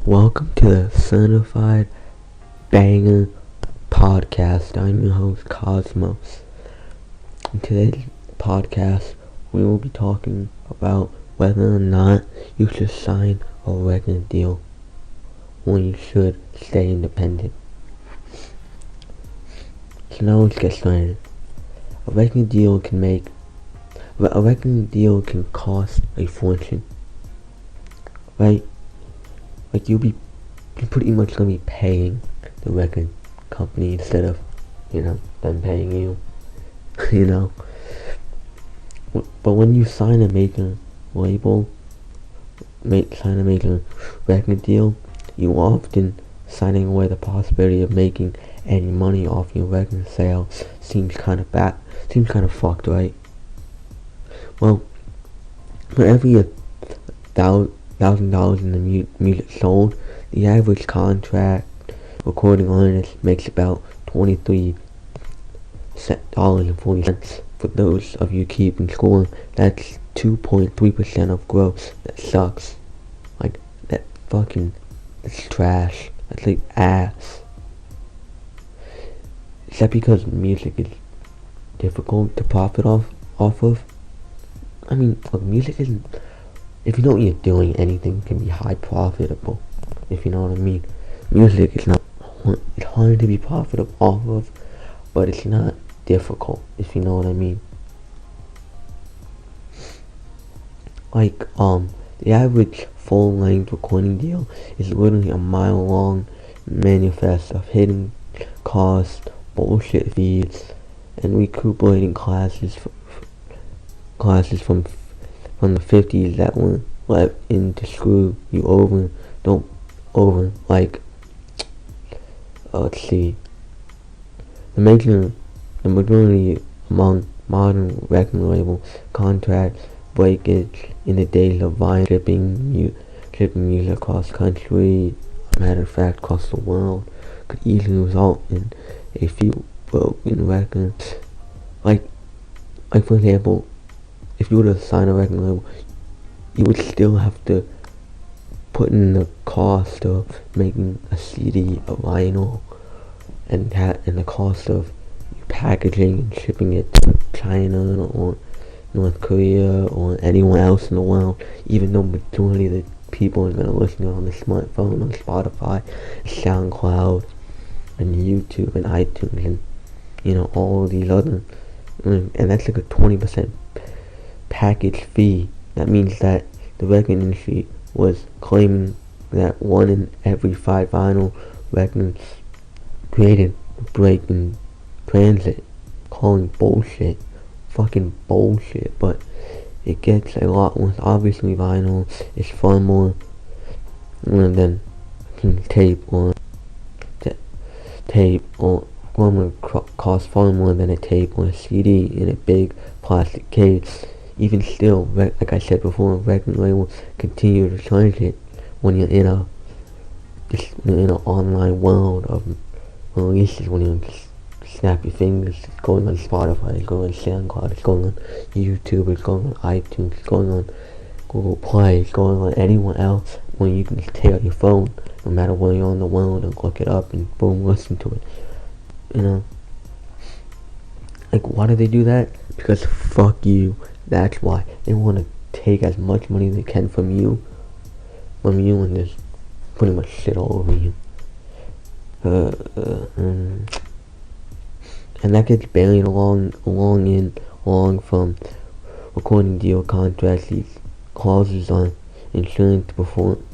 Welcome to the Certified Banger Podcast. I'm your host, Cosmos. In today's podcast, we will be talking about whether or not you should sign a record deal when you should stay independent. So now let's get started. A record deal can cost a fortune, right? Like you're pretty much gonna be paying the record company instead of, them paying you, you know. But when you sign a major record deal, you often signing away the possibility of making any money off your record sale. Seems kind of fucked, right? Well, for every $1,000 in the music sold, the average contract recording artist makes about $23.40. For those of you keeping score, that's 2.3% of gross. That sucks. Like, that's trash. That's like ass. Is that because music is difficult to profit off of? I mean, look, music isn't... If you know what you're doing, anything can be high profitable, if you know what I mean. Music is not, it's hard to be profitable off of, but it's not difficult, if you know what I mean. Like, the average full-length recording deal is literally a mile-long manifest of hidden costs, bullshit fees, and recuperating classes from the 50s that were left in to screw you over. Let's see. The majority among modern record label contract breakage in the days of vinyl shipping music across country, matter of fact, across the world, could easily result in a few broken records. Like for example, if you were to sign a record label, you would still have to put in the cost of making a CD, a vinyl, and the cost of packaging and shipping it to China or North Korea or anyone else in the world, even though majority of the people are going to listen to it on the smartphone, on Spotify, SoundCloud, and YouTube and iTunes, and all these other, and that's like a 20% package fee. That means that the record industry was claiming that 1 in every 5 vinyl records created break in transit, calling bullshit, fucking bullshit. But it gets a lot worse. Obviously, vinyl is far more than tape or cost far more than a tape or a CD in a big plastic case. Even still, like I said before, record labels continue to charge it when you're in an online world of releases. When you just snap your fingers, it's going on Spotify, it's going on SoundCloud, it's going on YouTube, it's going on iTunes, it's going on Google Play, it's going on anyone else. When you can just take out your phone, no matter where you're in the world, and look it up and boom, listen to it. Like, why do they do that? Because fuck you. That's why. They want to take as much money they can from you and just pretty much shit all over you. And that gets buried along from recording deal contracts. These clauses on insurance to perform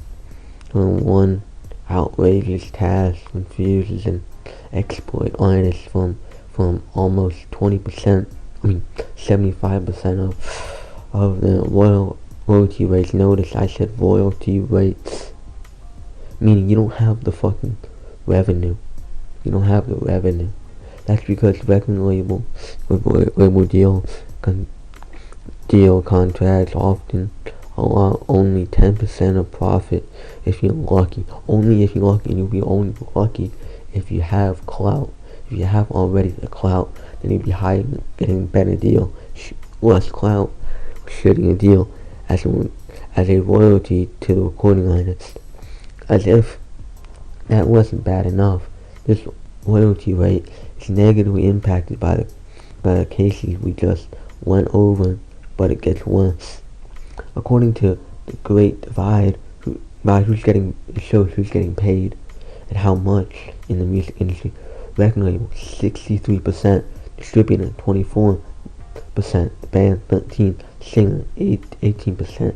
one outrageous task confuses and exploit artists from almost 20%, 75% of the royalty rates. Notice I said royalty rates, meaning you don't have the fucking revenue. You don't have the revenue. That's because record label deal contracts often allow only 10% of profit if you're lucky. Only if you're lucky, and you'll be only lucky if you have clout. If you have already the clout, then you'll be getting a better deal. Less clout, shitting a deal as a royalty to the recording artist. As if that wasn't bad enough, this royalty rate is negatively impacted by the cases we just went over, but it gets worse. According to the Great Divide, it shows who's getting paid and how much in the music industry. Record label 63%, distributor 24%, the band 13%, singer 18%,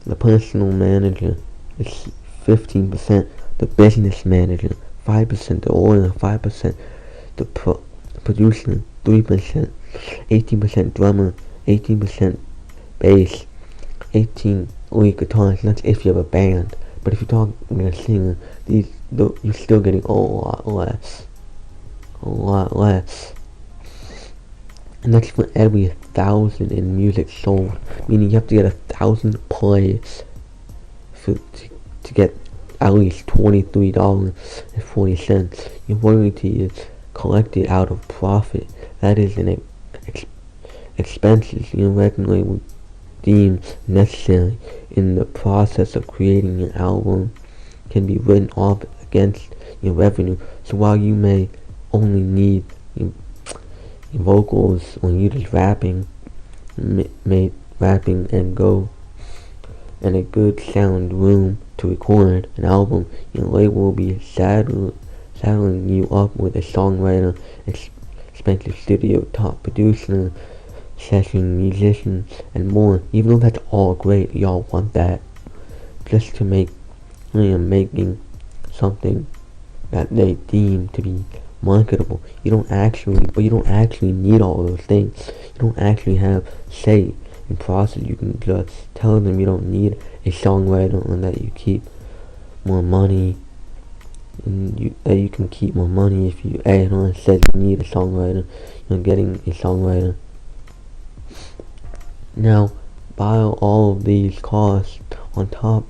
the personal manager is 15%, the business manager 5%, the owner 5%, the producer 3%, 18% drummer, 18% bass, 18 lead guitars. That's if you have a band. But if you're talking a singer, you're still getting a lot less. And that's for every 1,000 in music sold, meaning you have to get 1,000 plays to get at least $23.40. Your royalty is collected out of profit. That is an expenses your record label deems necessary in the process of creating an album can be written off against your revenue. So while you may only need your vocals when you're just rapping and a good sound room to record an album, your label will be saddling you up with a songwriter, expensive studio, top producer, session musician, and more. Even though that's all great, y'all want that just to making something that they deem to be marketable. You don't actually need all those things. You don't actually have say in process. You can just tell them you don't need a songwriter and that you keep more money, and that you can keep more money if you add on says you need a songwriter. You're getting a songwriter. Now, pile all of these costs on top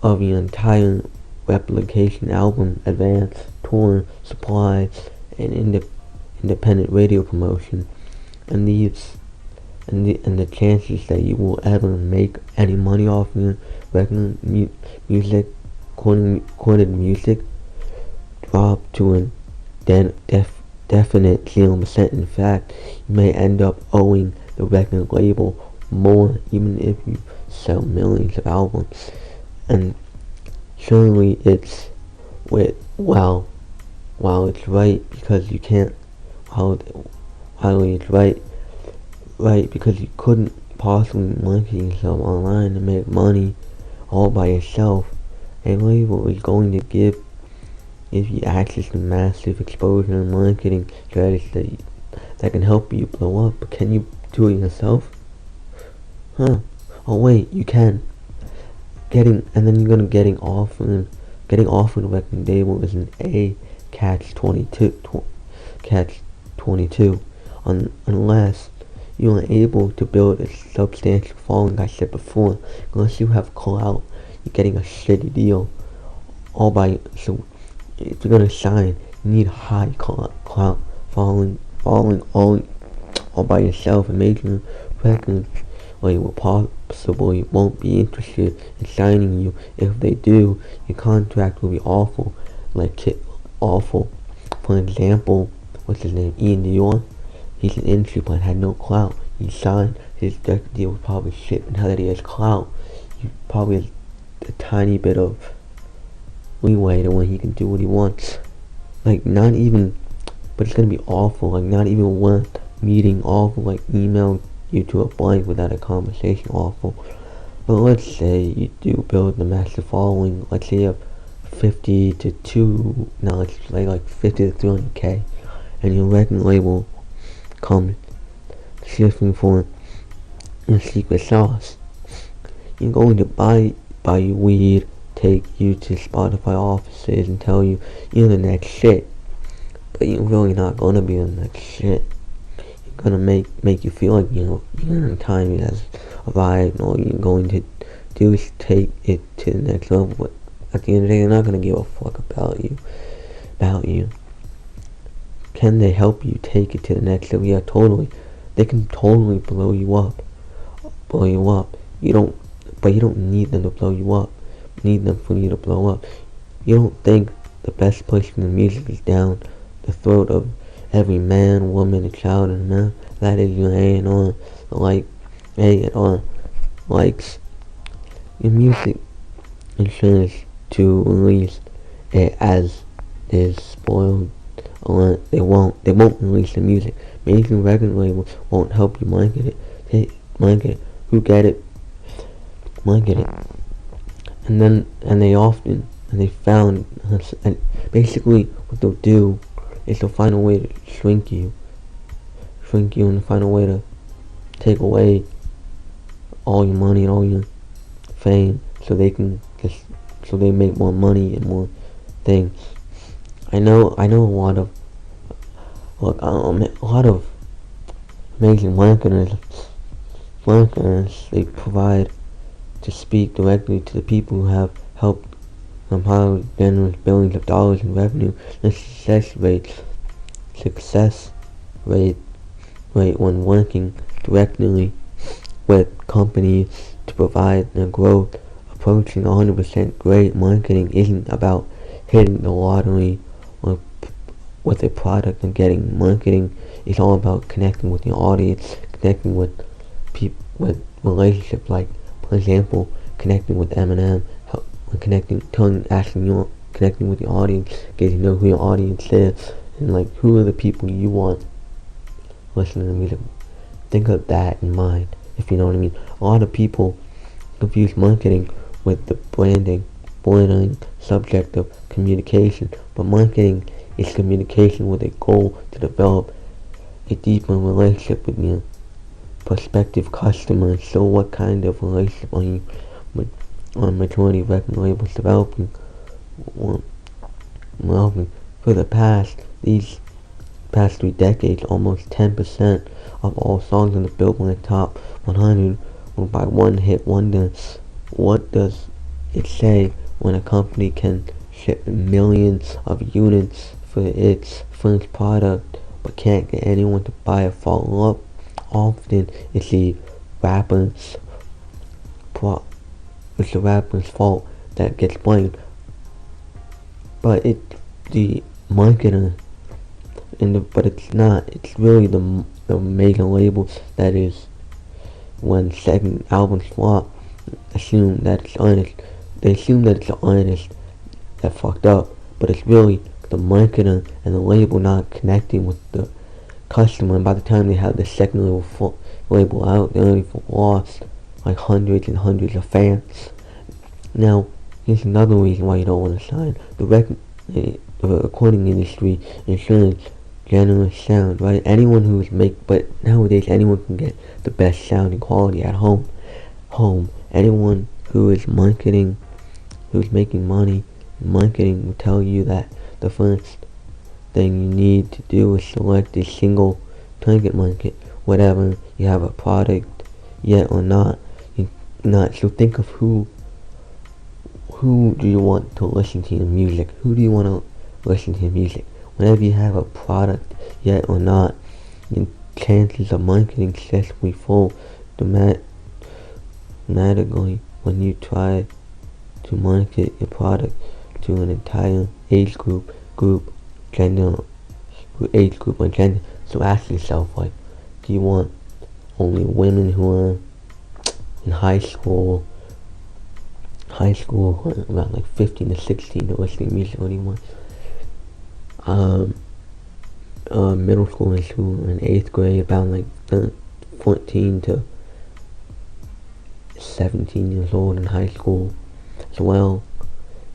of your entire replication album, advance, tour, supply, and independent radio promotion, and the chances that you will ever make any money off your regular recorded music drop to a definite 0%. In fact, you may end up owing the record label more even if you sell millions of albums. And surely it's while it's right because you can't it's right because you couldn't possibly market yourself online and make money all by yourself. A label is going to give you access to massive exposure and marketing strategies that can help you blow up. But can you do it yourself? Oh wait, you can. Getting offered a record label is an catch-22 unless you are able to build a substantial following. I said before, unless you have clout, you're getting a shitty deal so if you're gonna sign, you need high clout following all by yourself. A major record label possibly won't be interested in signing you. If they do, your contract will be awful. Awful. For example, what's his name? Ian Dior. He's an industry plant, had no clout. He signed, his record deal was probably shit, and now that he has clout, he probably has a tiny bit of leeway to when he can do what he wants. But it's gonna be awful. Not even one meeting, awful. Email you to a blank without a conversation, awful. But let's say you do build the massive following. Let's say you have 50 to 300k, and your record label comes shifting for your secret sauce. You're going to buy you weed, take you to Spotify offices, and tell you you're the next shit. But you're really not gonna be the next shit. You're gonna make you feel like you're in time has arrived, and all you're going to do is take it to the next level. But at the end of the day, they're not gonna give a fuck about you. Can they help you take it to the next level? Yeah, totally. They can totally blow you up. You don't need them to blow you up. need them for you to blow up. You don't think the best place in the music is down the throat of every man, woman, and child in America? That is your A&R, like A&R likes your music insurance to release it as is spoiled. They won't release the music. Major record labels won't help you market it. Market it. Who get it? Market it. And they found, and basically what they'll do is they'll find a way to shrink you and find a way to take away all your money and all your fame so they make more money and more things. I know a lot of amazing marketers they provide to speak directly to the people who have helped them highly generous billions of dollars in revenue. The success rate when working directly with companies to provide their growth approaching 100%. Great marketing isn't about hitting the lottery or with a product and getting. Marketing is all about connecting with your audience, connecting with with relationships, like for example connecting with Eminem, connecting with your audience, getting to know who your audience is and like who are the people you want listening to music. Think of that in mind, if you know what I mean. A lot of people confuse marketing with the branding subject of communication, but marketing is communication with a goal to develop a deeper relationship with your prospective customers. So what kind of relationship are you on majority of record labels developing? For the past 3 decades, almost 10% of all songs on the Billboard Top 100 were by one-hit wonders. What does it say when a company can ship millions of units for its first product but can't get anyone to buy a follow-up? Often it's the rapper's fault that gets blamed, but it's the marketer but it's not. It's really the major labels that is, when second albums flop, assume that it's artist. They assume that it's the artist that fucked up, but it's really the marketer and the label not connecting with the customer. And by the time they have the second label out, they already lost like hundreds and hundreds of fans. Now, here's another reason why you don't want to sign. The recording industry insurance generous sound, right? But nowadays anyone can get the best sounding quality at home. Anyone who is marketing, who's making money in marketing, will tell you that the first thing you need to do is select a single target market, whatever you have a product yet or not. So think of who do you want to listen to your music? Who do you want to listen to your music? Whenever you have a product yet or not, your chances of marketing successfully fall dramatically when you try to market your product to an entire age group or gender. So ask yourself, like, do you want only women who are in high school around like 15 to 16 to listen to music? Or do you want middle schoolers who are in 8th grade, about like 14 to 17 years old in high school as well,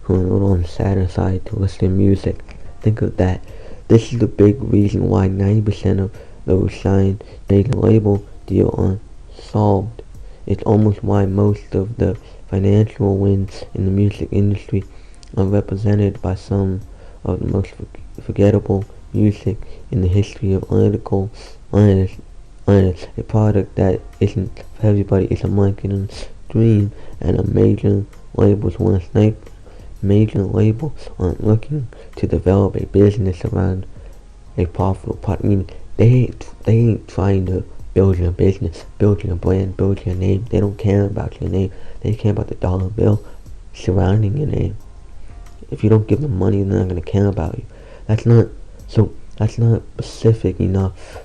who are a little on the sadder side to listen to music? Think of that. This is the big reason why 90% of those signed major label deal are solved. It's almost why most of the financial wins in the music industry are represented by some of the most forgettable music in the history of artists. A product that isn't for everybody is a marketing's dream, and a major labels want to snipe. Major labels aren't looking to develop a business around a profitable product. I mean, they ain't trying to build your business, build your brand, build your name. They don't care about your name. They care about the dollar bill. surrounding your name. If you don't give them money, they're not gonna care about you. That's not so. That's not specific enough.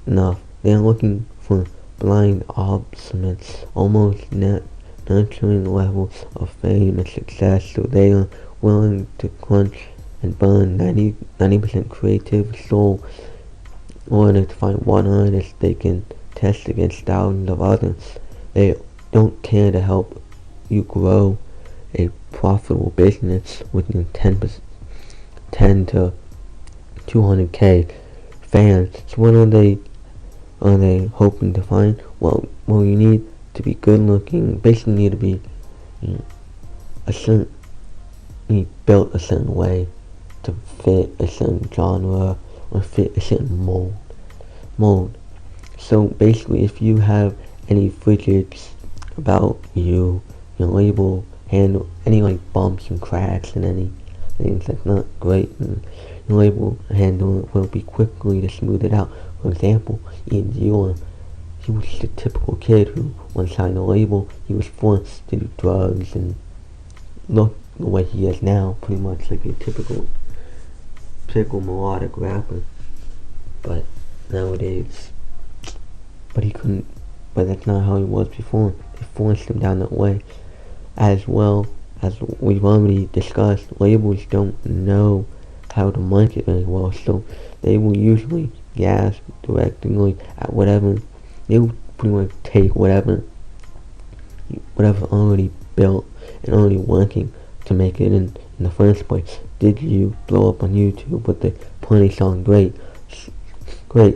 They're looking for blind obsolescence, almost nurturing levels of fame and success, so they are willing to crunch and burn 90% creative soul in order to find one artist they can test against thousands of others. They don't care to help you grow a profitable business with 10 to 200k fans. So what are they hoping to find? Well, you need to be good looking. Basically, you need to be built a certain way to fit a certain genre or fit a certain mold. So basically, if you have any fidgets about you, your label handle any like bumps and cracks and any things that's not great, and your label handle will be quickly to smooth it out. For example, Ian Dior, he was just a typical kid who, once signed a label, he was forced to do drugs and look the way he is now, pretty much like a typical melodic rapper. But nowadays, but that's not how he was before. They forced him down that way. As well as we've already discussed, labels don't know how to market very well, so they will usually gas directly at whatever. They will pretty much take whatever already built and already working to make it in the first place. Did you blow up on YouTube with the Plenty song? Great.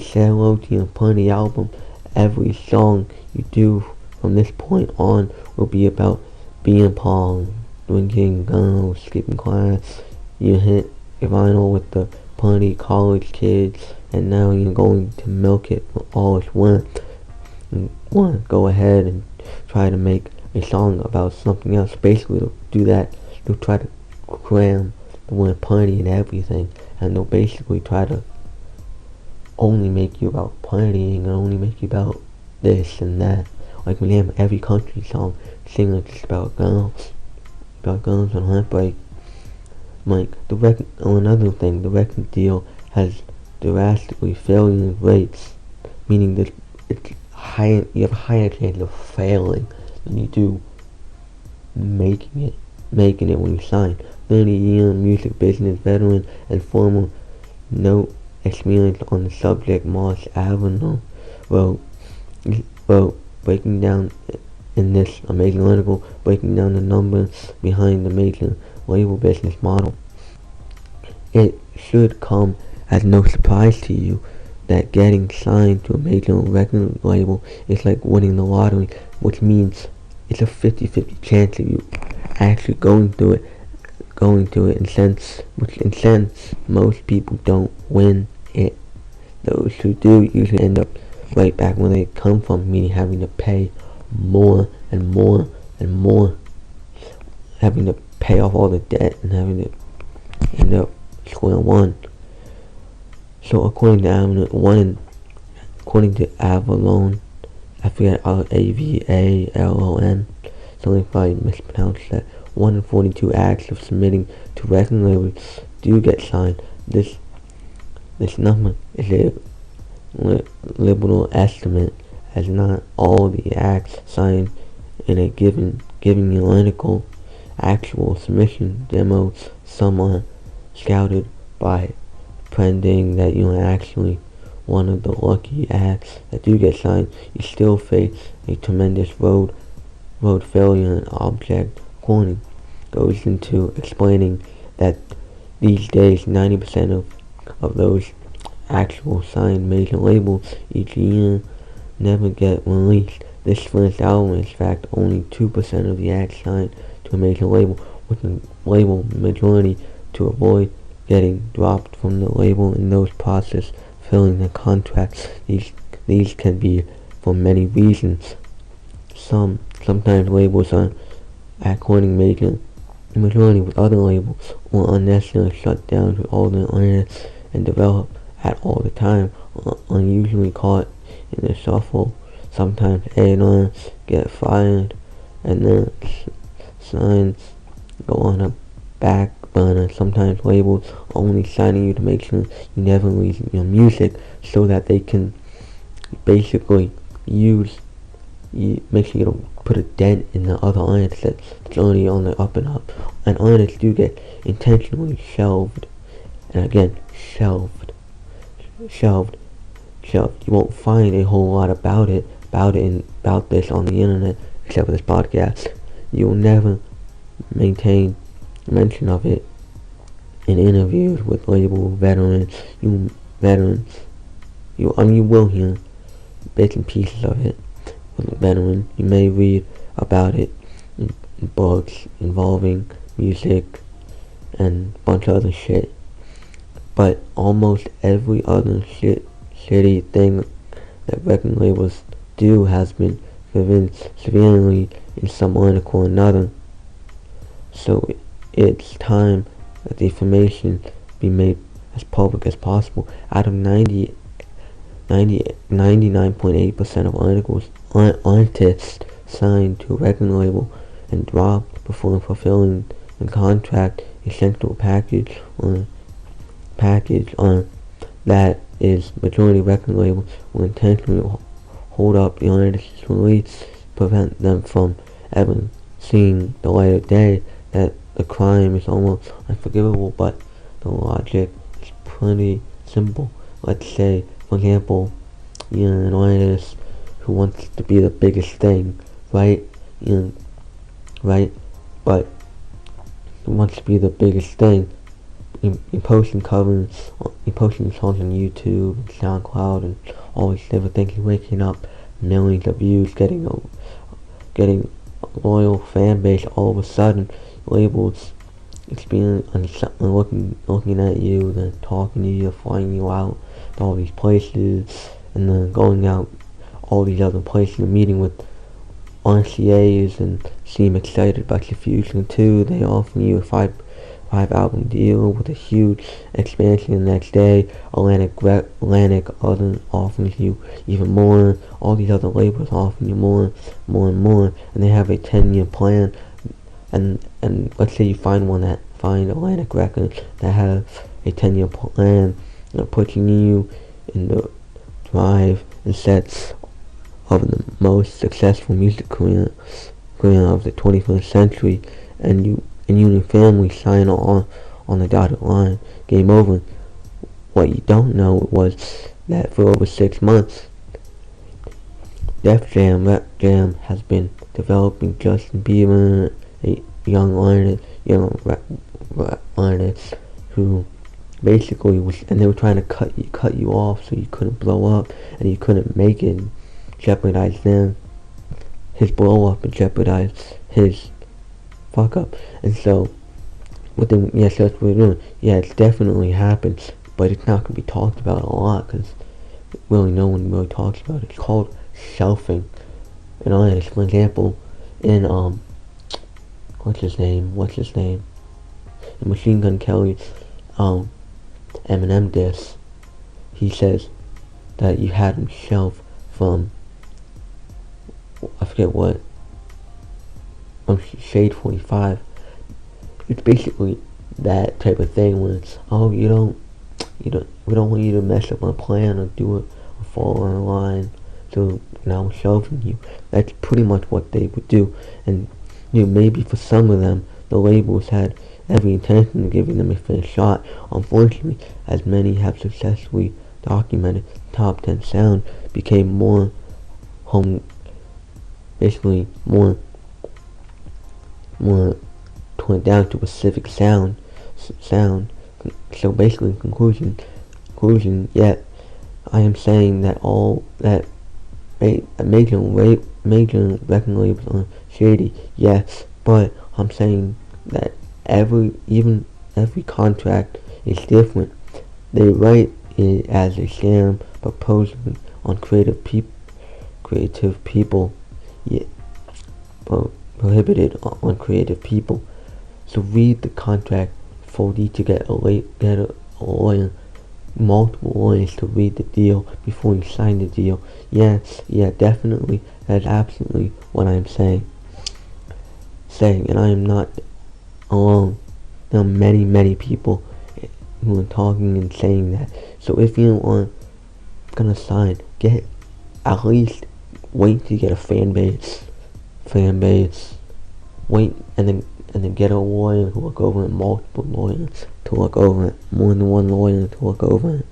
Say hello to your Plenty album. Every song you do from this point on will be about being Paul, drinking, skipping class. You hit your vinyl with the Plenty college kids, and now you're going to milk it for all it's worth. You want to go ahead and try to make a song about something else. Basically, they'll do that. They'll try to cram the word Plenty and everything, and they'll basically try to only make you about partying and only make you about this and that. Like we name every country song singing just about girls and heartbreak. Like another thing, the record deal has drastically failing rates, meaning that you have a higher chance of failing than you do making it when you sign. 30-year music business veteran and former note experience on the subject, Moss Avenue, wrote breaking down in this amazing article, breaking down the numbers behind the major label business model. It should come as no surprise to you that getting signed to a major record label is like winning the lottery, which means it's a 50-50 chance of you actually going to it, and since most people don't win it, those who do usually end up right back where they come from, meaning having to pay more and more and more, having to pay off all the debt and having to end up square one. So according to Avalon, I forget, Avalon, something probably mispronounced that, 1 in 42 acts of submitting to record labels do get signed. This number is a liberal estimate, as not all the acts signed in a given article actual submission demos. Some are scouted by pretending that you are actually one of the lucky acts that do get signed. You still face a tremendous road failure, and Object Corning goes into explaining that these days 90% of those actual signed major labels each year never get released. This first album is in fact only 2% of the acts signed to a major label, with the label majority to avoid getting dropped from the label in those process filling the contracts. These can be for many reasons. Sometimes labels are according majority with other labels, or unnecessarily shut down with all the artists and develop at all the time, unusually caught in the shuffle. Sometimes A&R get fired and then signs go on a back burner. Sometimes labels only signing you to make sure you never release your music so that they can basically make sure you don't put a dent in the other artists that's already on the up and up. And artists do get intentionally shelved. And again, shelved. You won't find a whole lot about this on the internet, except for this podcast. You'll never maintain mention of it in interviews with label veterans. You will hear bits and pieces of it with a veteran. You may read about it in books involving music and a bunch of other shit. But almost every other shitty thing that record labels do has been given severely in some article or another. So it's time that the information be made as public as possible. Out of 99.8% of artists signed to a record label and dropped before fulfilling the contract essential package on that is majority record labels will intentionally hold up the artist's release, prevent them from ever seeing the light of day. That the crime is almost unforgivable, but the logic is pretty simple. Let's say, for example, you're an artist who wants to be the biggest thing, right? But who wants to be the biggest thing. You're posting covers, you're posting songs on YouTube and SoundCloud and all these different things. You're waking up millions of views, getting a loyal fan base. All of a sudden, labels looking at you, then talking to you, flying you out to all these places, and then going out all these other places and meeting with RCAs and seem excited about your future too. They offer you a five album deal with a huge expansion the next day. Atlantic offers you even more. All these other labels offer you more, and they have a 10-year plan. And let's say you find Atlantic Records that has a 10-year plan that pushing you in the drive and sets of the most successful music career of the 21st century, and you and your family sign on the dotted line. Game over. What you don't know was that for over 6 months, Def Jam Rap Jam has been developing Justin Bieber, a young rap artist who basically was, and they were trying to cut you off so you couldn't blow up and you couldn't make it, and jeopardize his blow up and jeopardize his fuck up. And so yes, that's what we're doing. Yeah, it's definitely happened, but it's not going to be talked about a lot because really no one really talks about it. It's called shelving. And I'll add, for example, in what's his name? In Machine Gun Kelly's Eminem diss, he says that you had him shelved from, I forget what, from Shade 45. It's basically that type of thing where it's, oh, we don't want you to mess up my plan or do a fall on the line, so now I'm shelving you. That's pretty much what they would do. And maybe for some of them, the labels had every intention of giving them a fair shot. Unfortunately, as many have successfully documented, top 10 sound became more torn down to a specific sound. So basically, in conclusion, yet I am saying that major record labels are shady, yes, but I'm saying that every contract is different. They write it as a scam, proposing on creative people, yet prohibited on creative people. So read the contract before you to get a lawyer, multiple lawyers to read the deal before you sign the deal. Yeah, definitely, that's absolutely what I'm saying. And I am not alone. There are many people who are talking and saying that. So if you aren't gonna sign, get at least wait to get a fan base. Wait and then get a lawyer to look over it, multiple lawyers to look over it, more than one lawyer to look over it.